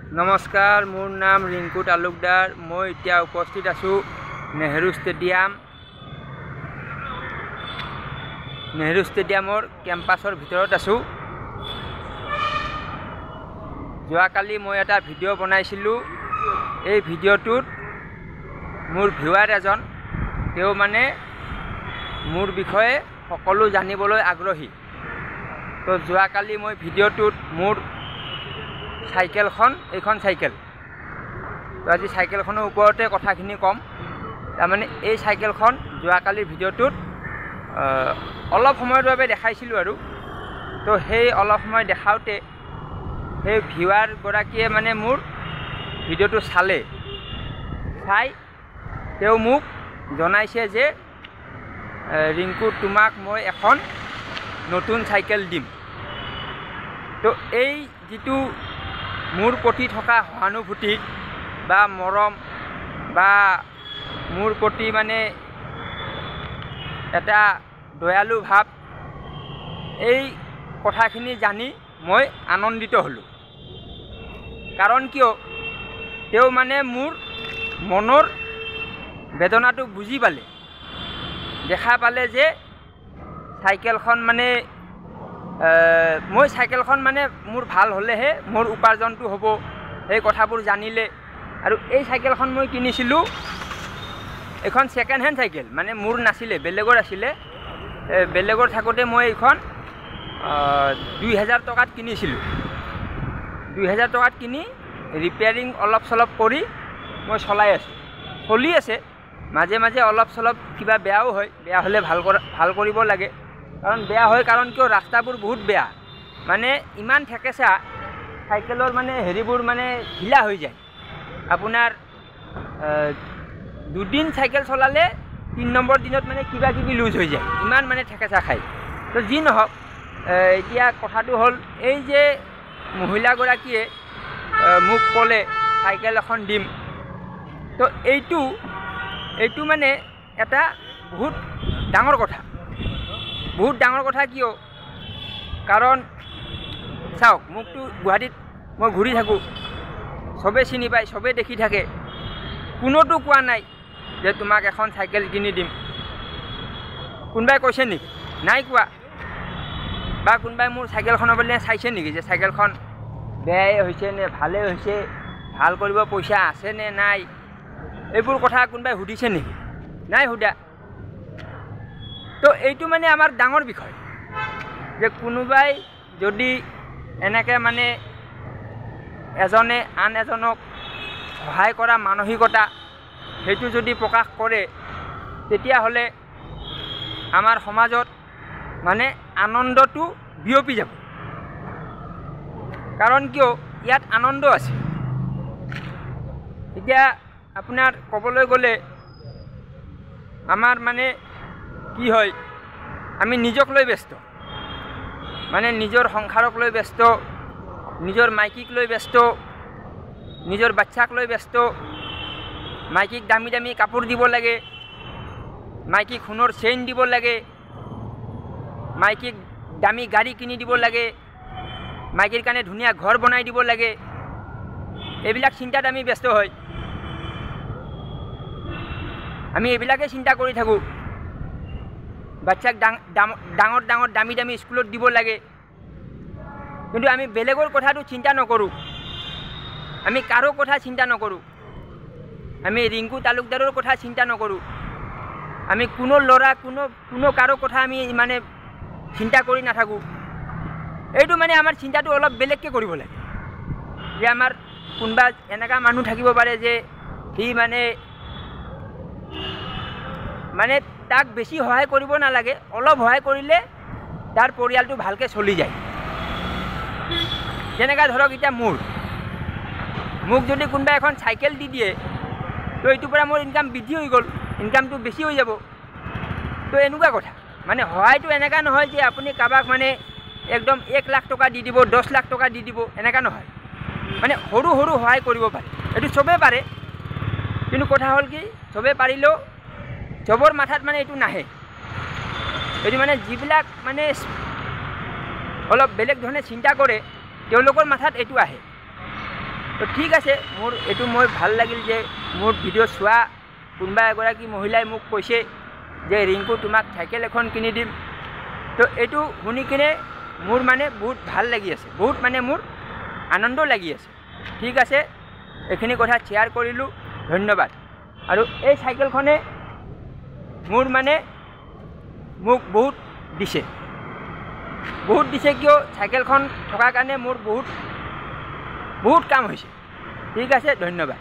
नमस्कार, मोर नाम रिंकू तालुकदार। मैं इतना उपस्थित आसो नेहरू स्टेडियमर केम्पासर भितरत आसो। जोवाकाली मैं एटा भिडिओ बनाइसिलु। এই ভিডিওটোত मोर ভিউৱাৰ एजन तेও माने मोर বিষয়ে সকলো জানিবলৈ আগ্ৰহী। तो जोवाकाली मैं ভিডিওটোত मोर साइकेलखन এইখন साइकेल तो आज साइकेलखনৰ ওপৰতে কথাখিনি কম। তাৰমানে এই সাইকেলখন যোৱাকালিৰ ভিডিওটোত অলপ সময়ৰ বাবে দেখাইছিলোঁ আৰু তো সেই অলপ সময় দেখাওঁতে সেই ভিউৱাৰ গৰাকীয়ে মানে মোৰ ভিডিওটো চালে, চাই তেওঁ মোক জনাইছে যে ৰিংকু তোমাক মই এখন নতুন সাইকেল দিম। তো এই যিটো मोर प्रति थका सहानुभूति बा मरम बा मोर प्रति माने एटा दयालु भाव, এই কথাখিনি জানি मैं आनंदित हलो। कारण किय तेও माने मोर मनर बेदनाटो बुझी पाले, देखा पाले जे साइकेलखन माने मैं साइकेलखन माने मोर ভাল হলেহে मोर उपार्जनটো হ'ব, এই কথাবোৰ জানিলে। আৰু এই সাইকেলখন মই কিনিছিলোঁ এখন সেকেন্ড হ্যান্ড সাইকেল, মানে মোৰ নাছিলে বেলেগৰ আছিলে। বেলেগৰ থাকোতে মই এইখন 2000 টকাত কিনিছিলোঁ। 2000 টকাত কিনি ৰিপেয়াৰিং অলপ চলপ কৰি মই চলাই আছোঁ, চলি আছে। মাজে মাজে অলপ চলপ কিবা বেয়াও হয়, বেয়া হলে ভাল কৰিব লাগে। कारण बेया है कारण क्यों रास्ताबूर बहुत बेया, माने इमान ठेकेसा साइकेलर माने हेरिबूर माने ढिला हो जाए। आपुनार 2 दिन साइकेल चलाले 3 नम्बर दिनत माने किबा किबि लुज हो जाए, इमान माने ठेकेसा खाय। तो जी নহক এতিয়া কথাটো হল এই যে মহিলাগৰাকীয়ে মোক ক'লে সাইকেল এখন দিম। তো এইটো মানে এটা বহুত ডাঙৰ কথা, बहुत डाঙৰ কথা। किय कारण चाওক मोकतो गुवाहाटीत मैं घूरी थाको, सबे चिनि पाय, सबे देखी थाके, कोनोतो कोৱা নাই যে তোমাক এখন সাইকেল কিনি দিম। কোনবাই কৈছে নেকি? নাই কোৱা। বা কোনবাই মোৰ সাইকেলখনৰ বলে চাইছে নেকি যে সাইকেলখন বেয়াই হৈছে নে ভালে হৈছে, ভাল কৰিব পইচা আছে নে নাই, এইবোৰ কথা কোনবাই সুধিছে নেকি? নাই সুধা। तो এইটো মানে আমাৰ ডাঙৰ বিষয় যে কোনোবাই যদি এনেকে মানে এজনে আন এজনক সহায় কৰা মানসিকতা সেইটো যদি প্ৰকাশ কৰে, তেতিয়া হলে আমাৰ সমাজত মানে আনন্দটো বিয়পি যাব। কাৰণ কিয় ইয়াত আনন্দ আছে। এতিয়া আপোনাৰ ক'বলৈ গ'লে আমাৰ মানে কি হয়, আমি নিজক লৈ ব্যস্ত, মানে নিজৰ সংসাৰক লৈ ব্যস্ত, নিজৰ মাইকীক লৈ ব্যস্ত, নিজৰ বাচ্চাক লৈ ব্যস্ত। মাইকীক দামী দামী কাপোৰ দিব লাগে, মাইকীক সোণৰ চেইন দিব লাগে, মাইকীক দামী গাড়ী কিনি দিব লাগে, মাইকীৰ কাৰণে ধুনীয়া ঘৰ বনাই দিব লাগে। এইবিলাক চিন্তাত আমি ব্যস্ত হয়, আমি এইবিলাকে চিন্তা কৰি থাকোঁ। বাচ্চাক ডাঙৰ ডাঙৰ দামী দামী স্কুলত দিব লাগে, কিন্তু আমি বেলেগৰ কথাটো চিন্তা নকৰোঁ, আমি কাৰো কথা চিন্তা নকৰোঁ, আমি ৰিংকু তালুকদাৰৰ কথা চিন্তা নকৰোঁ, আমি কোনো ল'ৰা কোনো কাৰো কথা আমি মানে চিন্তা কৰি নাথাকোঁ। এইটো মানে আমাৰ চিন্তাটো অলপ বেলেগকৈ কৰিব লাগে। যে আমাৰ কোনোবা এনেকুৱা মানুহ থাকিব পাৰে যে সি মানে তাক বেছি সহায় কৰিব নালাগে, অলপ সহায় কৰিলে তাৰ পৰিয়ালটো ভালকৈ চলি যায়। যেনেকৈ ধৰক এতিয়া মোক যদি কোনোবা এখন চাইকেল দি দিয়ে, তো এইটোৰ পৰা মোৰ ইনকাম বৃদ্ধি হৈ গ'ল, ইনকামটো বেছি হৈ যাব। তো এনেকুৱা কথা, মানে সহায়টো এনেকুৱা নহয় যে আপুনি কাৰোবাক মানে একদম 1 লাখ টকা দি দিব, 10 লাখ টকা দি দিব, এনেকুৱা নহয়। মানে সৰু সৰু সহায় কৰিব পাৰে, এইটো চবেই পাৰে। কিন্তু কথা হ'ল কি চবেই পাৰিলেও চবৰ মাথাত মানে এইটো নাহে। এইটো মানে যিবিলাক মানে অলপ বেলেগ ধৰণে চিন্তা কৰে তেওঁলোকৰ মাথাত এইটো আহে। তো ঠিক আছে, মোৰ এইটো মই ভাল লাগিল যে মোৰ ভিডিঅ' চোৱা কোনোবা এগৰাকী মহিলাই মোক কৈছে যে ৰিংকু তোমাক চাইকেল এখন কিনি দিম। তো এইটো শুনি কিনে মোৰ মানে বহুত ভাল লাগি আছে, বহুত মানে মোৰ আনন্দ লাগি আছে। ঠিক আছে, এইখিনি কথা শ্বেয়াৰ কৰিলোঁ, ধন্যবাদ। আৰু এই চাইকেলখনে মোৰ মানে মোক বহুত দিছে কিয় চাইকেলখন থকাৰ কাৰণে মোৰ বহুত কাম হৈছে। ঠিক আছে, ধন্যবাদ।